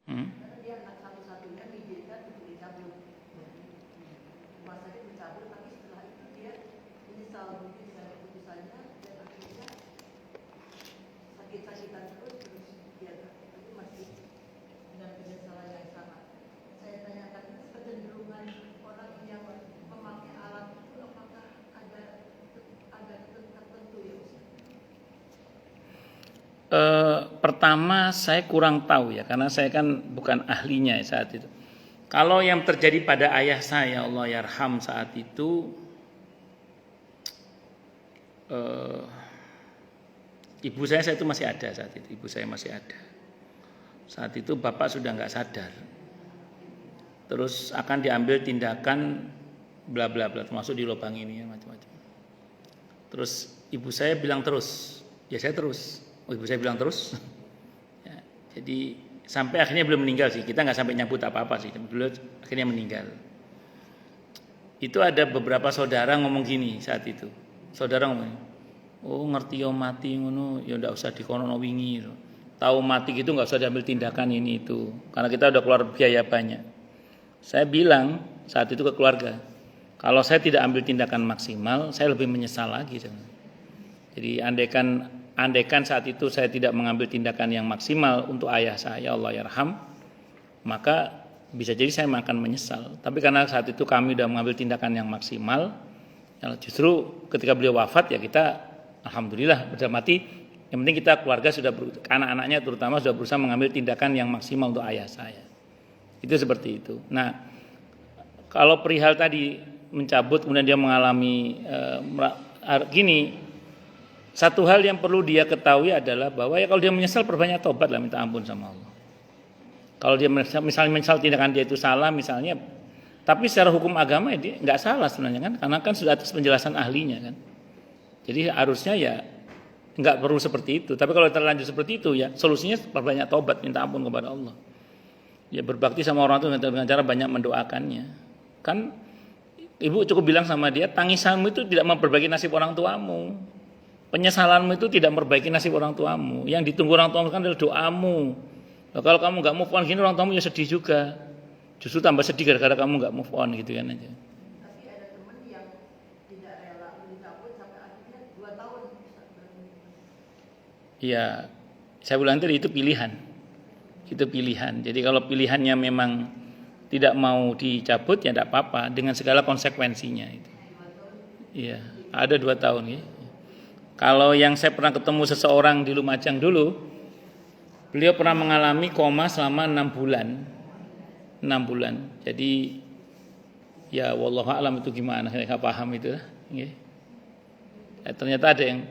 Hmm? Karena dia anak satu-satunya diizinkan untuk dicabut. Puasanya dicabut, tapi setelah itu dia menyesal mungkin dengan keputusannya dan akhirnya sakit-sakitan terus dia tapi masih dengan penyesalan yang sama. Saya tanyakan itu kecenderungan orang yang memakai alat itu apakah ada tertentu ya Ustaz? Pertama saya kurang tahu ya, karena saya kan bukan ahlinya saat itu. Kalau yang terjadi pada ayah saya, Allah yarham, saat itu ibu saya itu masih ada saat itu. Ibu saya masih ada. Saat itu bapak sudah nggak sadar. Terus akan diambil tindakan bla bla bla, termasuk di lubang ini ya, macam-macam. Terus ibu saya bilang terus, ya saya terus. Oh, ibu saya bilang terus. Ya, jadi sampai akhirnya belum meninggal sih. Kita nggak sampai nyambut apa-apa sih. Beliau akhirnya meninggal. Itu ada beberapa saudara ngomong gini saat itu. Saudara ngomong, oh ngerti yo mati ngono, ya ndak usah dikono wingi. Tahu mati gitu nggak usah diambil tindakan ini itu. Karena kita udah keluar biaya banyak. Saya bilang saat itu ke keluarga, kalau saya tidak ambil tindakan maksimal, saya lebih menyesal lagi. Jadi andaikan saat itu saya tidak mengambil tindakan yang maksimal untuk ayah saya, Allah yarham, maka bisa jadi saya akan menyesal. Tapi karena saat itu kami sudah mengambil tindakan yang maksimal, justru ketika beliau wafat ya kita alhamdulillah sudah mati. Yang penting kita keluarga sudah, anak-anaknya terutama sudah berusaha mengambil tindakan yang maksimal untuk ayah saya. Itu seperti itu. Nah, kalau perihal tadi mencabut kemudian dia mengalami gini. Satu hal yang perlu dia ketahui adalah bahwa ya kalau dia menyesal perbanyak tobat lah, minta ampun sama Allah. Kalau dia misalnya menyesal tindakan dia itu salah misalnya, tapi secara hukum agama dia nggak salah sebenarnya kan, karena kan sudah atas penjelasan ahlinya kan. Jadi harusnya ya nggak perlu seperti itu. Tapi kalau terlanjur seperti itu ya solusinya perbanyak tobat, minta ampun kepada Allah. Ya berbakti sama orang tua dengan cara banyak mendoakannya. Kan ibu cukup bilang sama dia, tangisanmu itu tidak memperbaiki nasib orang tuamu. Penyesalanmu itu tidak memperbaiki nasib orang tuamu. Yang ditunggu orang tuamu kan adalah doamu. Nah, kalau kamu nggak move on gini, orang tuamu ya sedih juga. Justru tambah sedih gara-gara kamu nggak move on gitu kan aja. Tapi ada teman yang tidak rela mencabut sampai akhirnya 2 tahun. Iya, saya bilang tadi itu pilihan. Itu pilihan. Jadi kalau pilihannya memang tidak mau dicabut ya tidak apa-apa dengan segala konsekuensinya itu. Iya, ada 2 tahun ya. Kalau yang saya pernah ketemu seseorang di Lumajang dulu, beliau pernah mengalami koma selama 6 bulan. 6 bulan. Jadi ya wallahu a'lam itu gimana, saya enggak paham itu. Ya, ternyata ada yang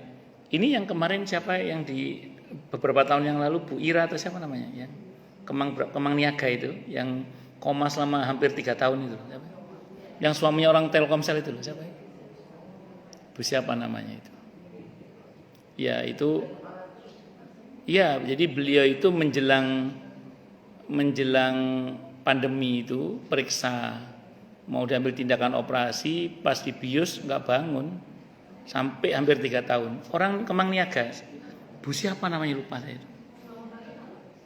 ini yang kemarin siapa yang di beberapa tahun yang lalu Bu Ira atau siapa namanya ya. Kemang Niaga itu yang koma selama hampir 3 tahun itu. Siapa? Yang suaminya orang Telkomsel itu loh, siapa? Bu siapa namanya itu? Ya itu, ya jadi beliau itu menjelang pandemi itu periksa mau diambil tindakan operasi, pas dibius nggak bangun sampai hampir 3 tahun. Orang Kemang Niaga, Bu siapa namanya lupa saya itu.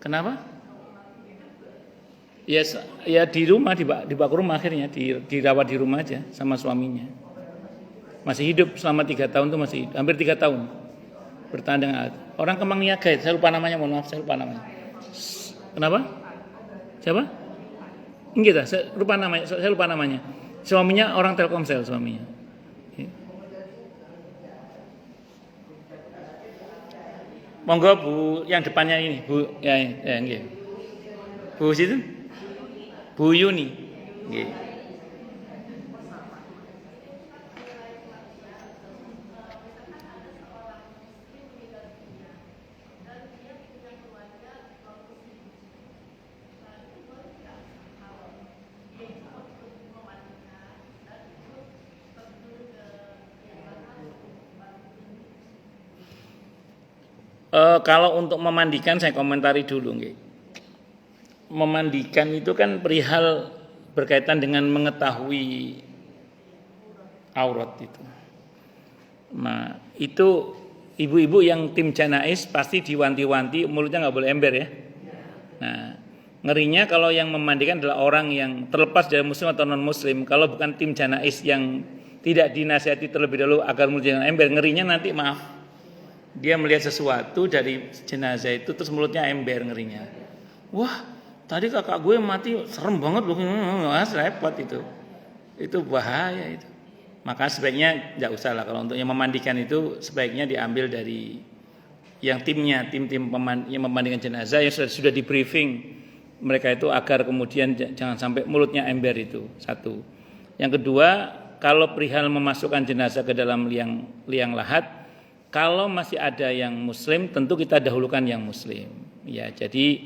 Kenapa? Ya di rumah dibawa ke rumah akhirnya dirawat di rumah aja sama suaminya. Masih hidup selama 3 tahun tuh masih hidup, hampir 3 tahun. Bertahan dengan orang Kemang Niaga, saya lupa namanya, mohon maaf saya lupa namanya. Kenapa? Siapa? Enggak, saya lupa namanya. Suaminya orang Telkomsel suaminya. Monggo Bu, yang depannya ini Bu, ya nggih. Bu situ? Bu Yuni. Nggih. Kalau untuk memandikan saya komentari dulu nggih. Memandikan itu kan perihal berkaitan dengan mengetahui aurat itu. Nah, itu ibu-ibu yang tim janais pasti diwanti-wanti mulutnya nggak boleh ember ya. Nah, Ngerinya kalau yang memandikan adalah orang yang terlepas dari muslim atau non muslim. Kalau bukan tim janais yang tidak dinasihati terlebih dahulu agar mulut jangan ember, ngerinya nanti maaf, dia melihat sesuatu dari jenazah itu terus mulutnya ember, ngerinya. Wah, tadi kakak gue mati serem banget loh, repot itu. Itu bahaya itu. Maka sebaiknya enggak usah lah, kalau untuk yang memandikan itu sebaiknya diambil dari yang timnya, tim yang memandikan jenazah yang sudah di briefing mereka itu agar kemudian jangan sampai mulutnya ember, itu satu. Yang kedua, kalau perihal memasukkan jenazah ke dalam liang lahat, kalau masih ada yang muslim tentu kita dahulukan yang muslim. Ya, jadi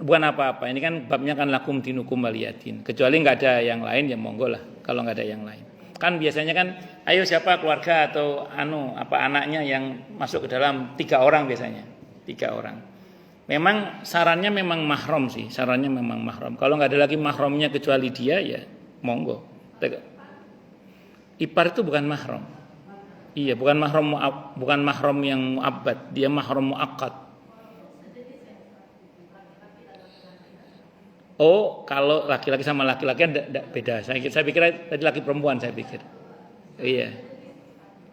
bukan apa-apa. Ini kan babnya kan lakum dinukum waliyadin. Kecuali nggak ada yang lain ya monggo lah. Kalau nggak ada yang lain, kan biasanya kan ayo siapa keluarga atau anaknya yang masuk ke dalam 3 orang biasanya. 3 orang. Memang sarannya memang mahram sih, sarannya memang mahram. Kalau nggak ada lagi mahramnya kecuali dia ya monggo. Ipar itu bukan mahram. Iya, bukan mahram yang muabbad, dia mahram muakkad. Oh, kalau laki-laki sama laki-laki ada beda. Saya pikir tadi laki perempuan saya pikir. Iya.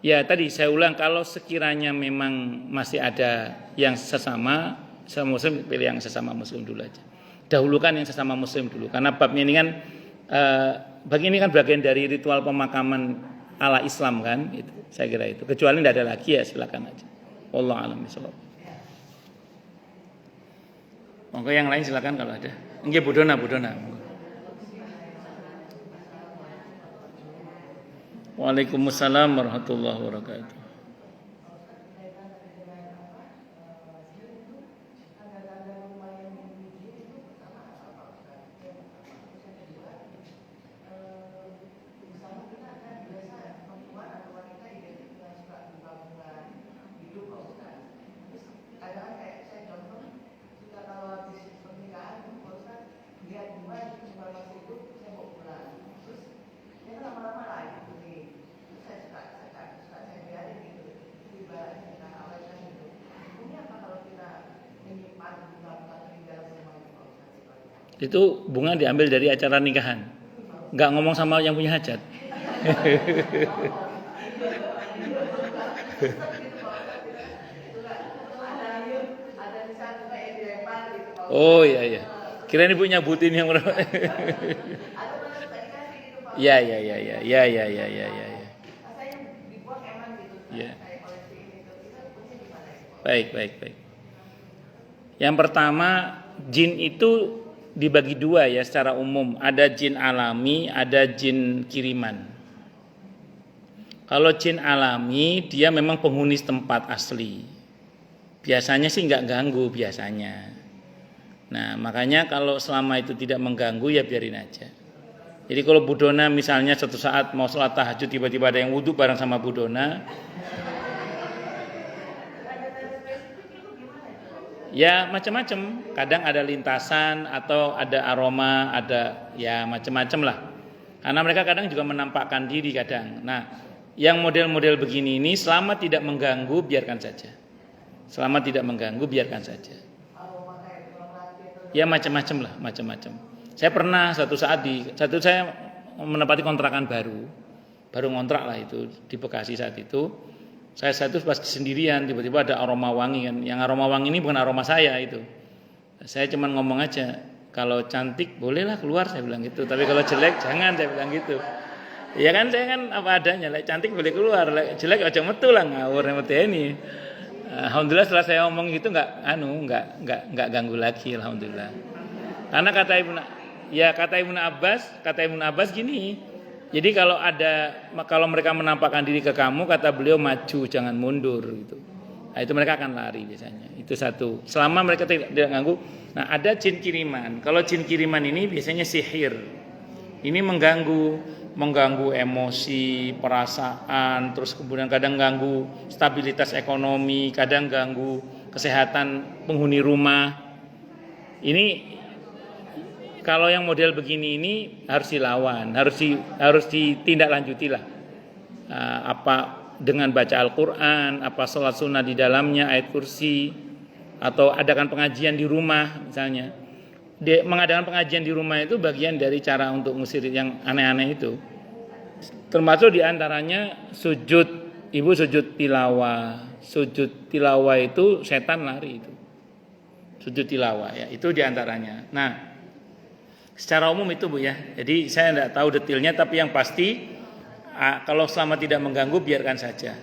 Ya, tadi saya ulang, kalau sekiranya memang masih ada yang sesama muslim, pilih yang sesama muslim dulu aja. Dahulukan yang sesama muslim dulu, karena babnya ini kan bagi ini kan bagian dari ritual pemakaman ala Islam kan, itu saya kira itu. Kecuali tidak ada lagi ya silakan aja. Wallahu a'lam bishawab. Monggo yang lain silakan kalau ada. Nggih, Budona. Waalaikumsalam warahmatullahi wabarakatuh. Itu bunga diambil dari acara nikahan. Enggak ngomong sama yang punya hajat. Oh iya. Kirain ibu nyabutin yang berapa? Ya. Ya. Baik. Yang pertama, jin itu dibagi 2 ya secara umum. Ada jin alami, ada jin kiriman. Kalau jin alami dia memang penghuni tempat asli. Biasanya sih nggak ganggu biasanya. Nah makanya kalau selama itu tidak mengganggu ya biarin aja. Jadi kalau Budona misalnya suatu saat mau sholat tahajud tiba-tiba ada yang wudhu bareng sama Budona, ya macam-macam. Kadang ada lintasan atau ada aroma, ada ya macam-macam lah. Karena mereka kadang juga menampakkan diri kadang. Nah, yang model-model begini ini selama tidak mengganggu biarkan saja. Selama tidak mengganggu biarkan saja. Ya macam-macam lah, macam-macam. Saya pernah saya menempati kontrakan baru ngontrak lah itu di Bekasi saat itu. Saya pas sendirian tiba-tiba ada aroma wangi kan. Yang aroma wangi ini bukan aroma saya itu. Saya cuma ngomong aja, kalau cantik bolehlah keluar saya bilang gitu. Tapi kalau jelek jangan saya bilang gitu. Ya kan saya kan apa adanya, cantik boleh keluar, jelek aja metu lah ngawur ini. Alhamdulillah setelah saya ngomong gitu enggak ganggu lagi alhamdulillah. Karena kata Ibnu Abbas gini. Jadi kalau mereka menampakkan diri ke kamu, kata beliau maju jangan mundur gitu. Nah, itu mereka akan lari biasanya. Itu satu. Selama mereka tidak ganggu. Nah, ada jin kiriman. Kalau jin kiriman ini biasanya sihir. Ini mengganggu emosi, perasaan, terus kemudian kadang ganggu stabilitas ekonomi, kadang ganggu kesehatan penghuni rumah. Ini kalau yang model begini ini harus dilawan, harus ditindaklanjuti lah. Apa dengan baca Al-Quran, apa sholat sunnah di dalamnya, ayat kursi, atau adakan pengajian di rumah misalnya. mengadakan pengajian di rumah itu bagian dari cara untuk ngusir yang aneh-aneh itu. Termasuk diantaranya sujud, ibu sujud tilawah. Sujud tilawah itu setan lari itu. Sujud tilawah ya, itu diantaranya. Nah, secara umum itu Bu ya. Jadi saya tidak tahu detailnya, tapi yang pasti kalau selama tidak mengganggu biarkan saja.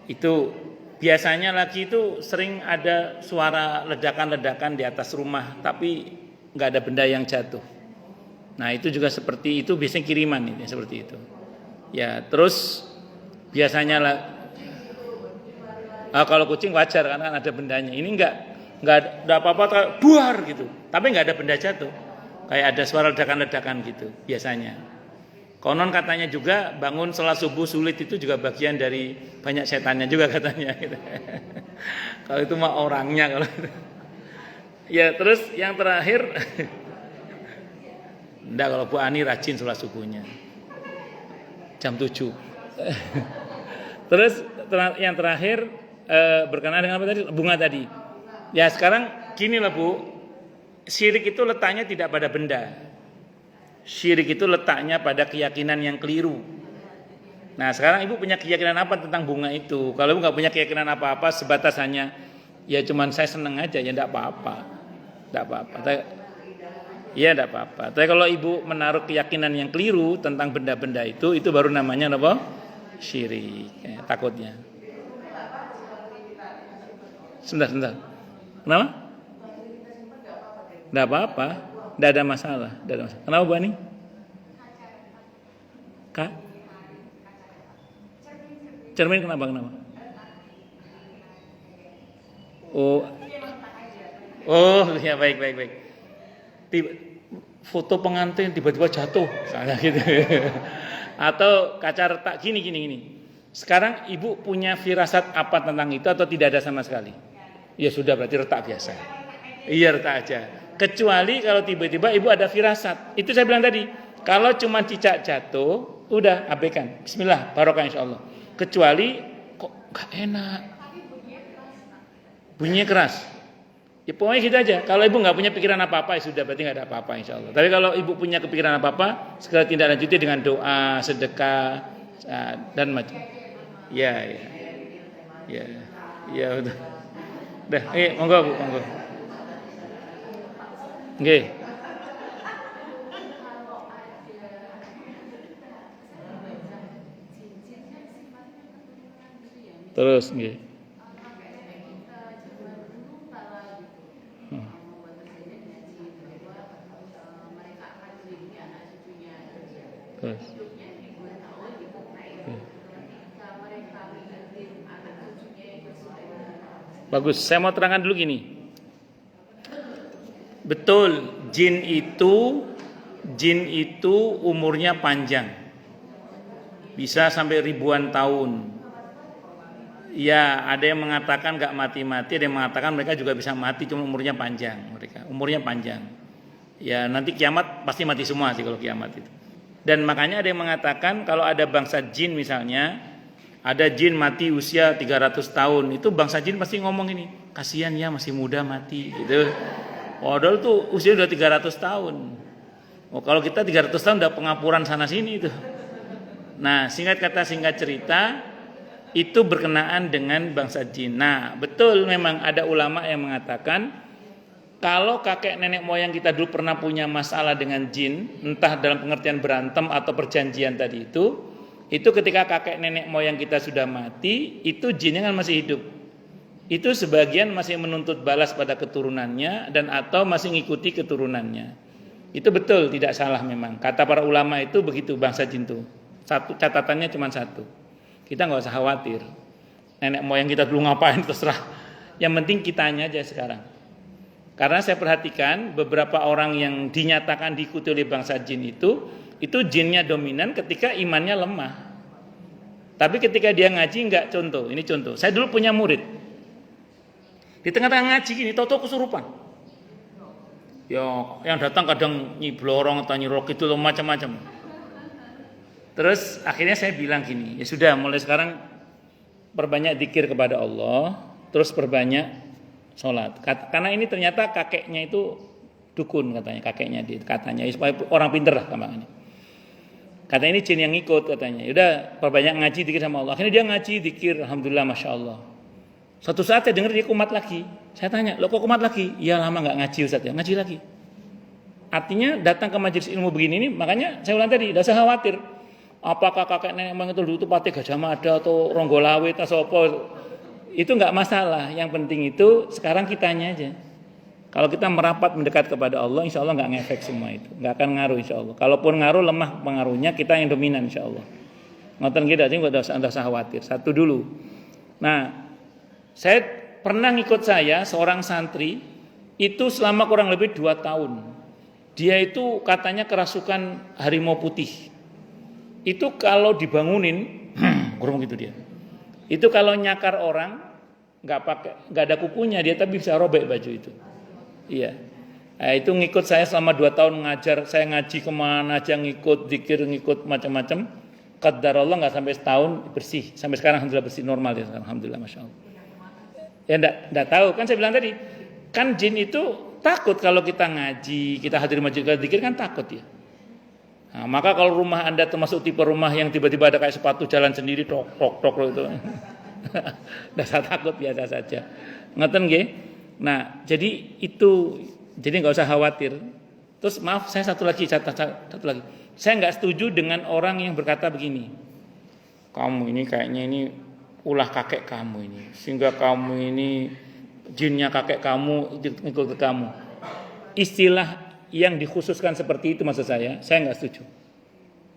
Itu biasanya lagi itu sering ada suara ledakan-ledakan di atas rumah, tapi nggak ada benda yang jatuh. Nah itu juga seperti itu, biasanya kiriman ini seperti itu. Ya terus biasanya lah kalau kucing wajar karena ada bendanya. Ini nggak ada apa-apa, buar gitu. Tapi nggak ada benda jatuh. Kayak ada suara ledakan-ledakan gitu biasanya. Konon katanya juga bangun sholat subuh sulit itu juga bagian dari banyak setannya juga katanya. Gitu. Kalau itu mah orangnya kalau. Ya terus yang terakhir. Enggak, kalau Bu Ani rajin sholat subuhnya jam 7. Terus yang terakhir berkenaan dengan apa tadi? Bunga tadi. Ya sekarang gini lah Bu, syirik itu letaknya tidak pada benda. Syirik itu letaknya pada keyakinan yang keliru. Nah sekarang Ibu punya keyakinan apa tentang bunga itu? Kalau Ibu nggak punya keyakinan apa-apa, sebatas hanya ya cuman saya seneng aja, ya enggak apa-apa. Enggak apa-apa. Iya enggak apa-apa. Tapi kalau Ibu menaruh keyakinan yang keliru tentang benda-benda itu baru namanya apa? Syirik. Ya, takutnya. Sebentar. Kenapa? Enggak apa-apa. Enggak ada masalah. Kenapa Bu Ani? Kak? Cermin kenapa? Oh, ya baik. Foto pengantin tiba-tiba jatuh, misalnya gitu. Atau kaca retak gini. Sekarang Ibu punya firasat apa tentang itu atau tidak ada sama sekali? Ya sudah, berarti retak biasa. Iya, retak aja. Kecuali kalau tiba-tiba Ibu ada firasat. Itu saya bilang tadi, kalau cuma cicak jatuh, udah abaikan. Bismillah, barokah insyaallah. Kecuali kok gak enak. Bunyinya keras. Ya pokoknya gitu aja. Kalau Ibu nggak punya pikiran apa-apa, ya sudah, berarti nggak ada apa-apa insyaallah. Tapi kalau Ibu punya kepikiran apa-apa, segera tindak lanjuti dengan doa, sedekah, dan macam. Ya, udah. Dah, monggo Bu, monggo. Nggih. Terus nggih. Terus. Bagus, saya mau terangkan dulu gini. Betul, jin itu umurnya panjang. Bisa sampai ribuan tahun. Ya, ada yang mengatakan gak mati-mati, ada yang mengatakan mereka juga bisa mati, cuma umurnya panjang. Umurnya panjang. Ya, nanti kiamat pasti mati semua sih kalau kiamat itu. Dan makanya ada yang mengatakan kalau ada bangsa jin misalnya, ada jin mati usia 300 tahun, itu bangsa jin pasti ngomong ini, kasihan ya masih muda mati gitu. Padahal tuh usia udah 300 tahun. Oh, kalau kita 300 tahun udah pengapuran sana sini itu. Nah, singkat cerita, itu berkenaan dengan bangsa jin. Nah, betul memang ada ulama yang mengatakan kalau kakek nenek moyang kita dulu pernah punya masalah dengan jin, entah dalam pengertian berantem atau perjanjian tadi itu ketika kakek nenek moyang kita sudah mati, itu jinnya kan masih hidup. Itu sebagian masih menuntut balas pada keturunannya dan atau masih ngikuti keturunannya. Itu betul, tidak salah memang. Kata para ulama itu begitu bangsa jin itu. Catatannya cuma satu. Kita nggak usah khawatir. Nenek moyang kita dulu ngapain terserah. Yang penting kitanya aja sekarang. Karena saya perhatikan beberapa orang yang dinyatakan diikuti oleh bangsa jin itu jinnya dominan ketika imannya lemah. Tapi ketika dia ngaji enggak, ini contoh. Saya dulu punya murid. Di tengah-tengah ngaji gini, tahu-tahu kesurupan. Ya, yang datang kadang nyiblorong atau nyirok itu loh macam-macam. Terus akhirnya saya bilang gini, ya sudah mulai sekarang perbanyak zikir kepada Allah, terus perbanyak sholat. Karena ini ternyata kakeknya itu dukun katanya, kakeknya dia katanya, supaya orang pinter lah gampangannya. Katanya ini jin yang ngikut katanya. Udah perbanyak ngaji dikir sama Allah. Akhirnya dia ngaji dikir, alhamdulillah, masya Allah. Suatu saat saya dengar dia kumat lagi. Saya tanya, lo kok kumat lagi? Iya lama nggak ngaji Ustaz ya, ngaji lagi. Artinya datang ke majelis ilmu begini ini, makanya saya ulang tadi, tidak usah khawatir. Apakah kakek nenek moyang itu dulu itu Patih Gajah Mada atau Ronggolawit atau apa? Itu nggak masalah. Yang penting itu sekarang kitanya aja. Kalau kita merapat mendekat kepada Allah, insya Allah nggak ngefek semua itu, nggak akan ngaruh insya Allah. Kalaupun ngaruh lemah pengaruhnya, kita yang dominan insya Allah. Ngoten kita jadi nggak usah khawatir. Satu dulu. Nah, saya pernah ngikut saya seorang santri itu selama kurang lebih 2 tahun. Dia itu katanya kerasukan harimau putih. Itu kalau dibangunin, kurang gitu dia. Itu kalau nyakar orang nggak ada kukunya dia, tapi bisa robek baju itu. Iya, nah, itu ngikut saya selama 2 tahun ngajar, saya ngaji kemana aja ngikut, zikir ngikut macam-macam. Qadar Allah nggak sampai setahun bersih, sampai sekarang alhamdulillah bersih normal ya, alhamdulillah masya Allah. Ya enggak tahu kan saya bilang tadi, kan jin itu takut kalau kita ngaji, kita hadir majlis zikir kan takut ya. Nah, maka kalau rumah Anda termasuk tipe rumah yang tiba-tiba ada kayak sepatu jalan sendiri tok itu, nggak usah takut, biasa saja. Ngeten nggih. Nah, jadi itu, jadi nggak usah khawatir. Terus maaf, saya satu lagi. Saya nggak setuju dengan orang yang berkata begini. Kamu ini kayaknya ini ulah kakek kamu ini, sehingga kamu ini jinnya kakek kamu ikut ke kamu. Istilah yang dikhususkan seperti itu maksud saya nggak setuju.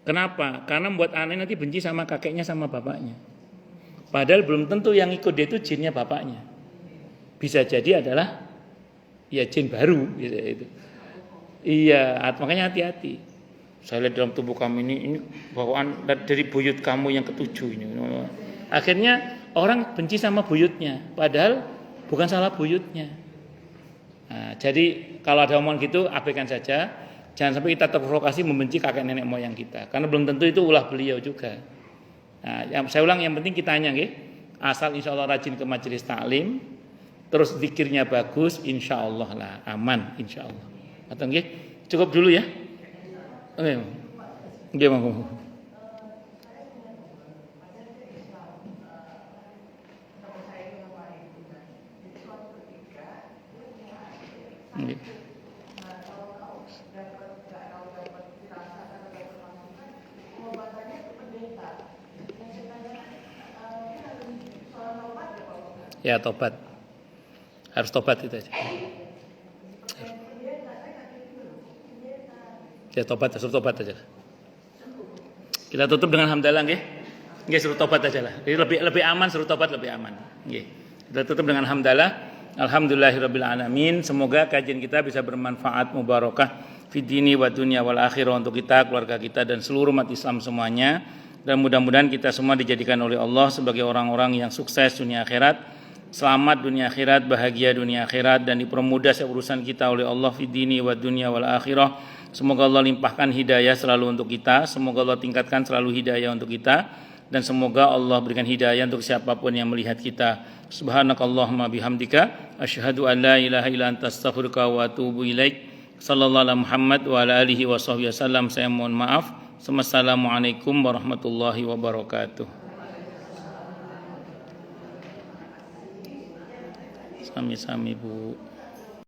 Kenapa? Karena membuat anak nanti benci sama kakeknya sama bapaknya. Padahal belum tentu yang ikut dia itu jinnya bapaknya. Bisa jadi adalah ya jin baru gitu itu. Iya, makanya hati-hati. Saya lihat dalam tubuh kamu ini bawaan dari buyut kamu yang ketujuh ini. Akhirnya orang benci sama buyutnya, padahal bukan salah buyutnya. Nah, jadi kalau ada omongan gitu abaikan saja. Jangan sampai kita terprovokasi membenci kakek nenek moyang kita, karena belum tentu itu ulah beliau juga. Nah, saya ulang, yang penting kitanya nggih. Asal insya Allah rajin ke majelis taklim, terus zikirnya bagus, insya Allah lah aman, insya Allah. Atau nggih, cukup dulu ya. Oke, nggih mau. Nggih. Ya tobat, harus tobat itu aja. Ya tobat, suruh tobat aja. Kita tutup dengan hamdalah, nggih. Nggih, suruh tobat aja lah. Jadi lebih aman, suruh tobat lebih aman. Nggih. Kita tutup dengan hamdalah. Alhamdulillahirabbil alamin. Semoga kajian kita bisa bermanfaat, mubarakah fid dini wa dunya wal akhirah untuk kita, keluarga kita dan seluruh umat Islam semuanya. Dan mudah-mudahan kita semua dijadikan oleh Allah sebagai orang-orang yang sukses dunia akhirat. Selamat dunia akhirat, bahagia dunia akhirat, dan dipermudah urusan kita oleh Allah fid dini wa dunya wal akhirah. Semoga Allah limpahkan hidayah selalu untuk kita, semoga Allah tingkatkan selalu hidayah untuk kita, dan semoga Allah berikan hidayah untuk siapapun yang melihat kita. Subhanakallahumma bihamdika asyhadu an la ilaha illa anta astaghfiruka wa atubu ilaik. Sallallahu alaihi Muhammad wa ala alihi washabbihi wasallam. Saya mohon maaf. Assalamualaikum warahmatullahi wabarakatuh. Sami-sami Bu.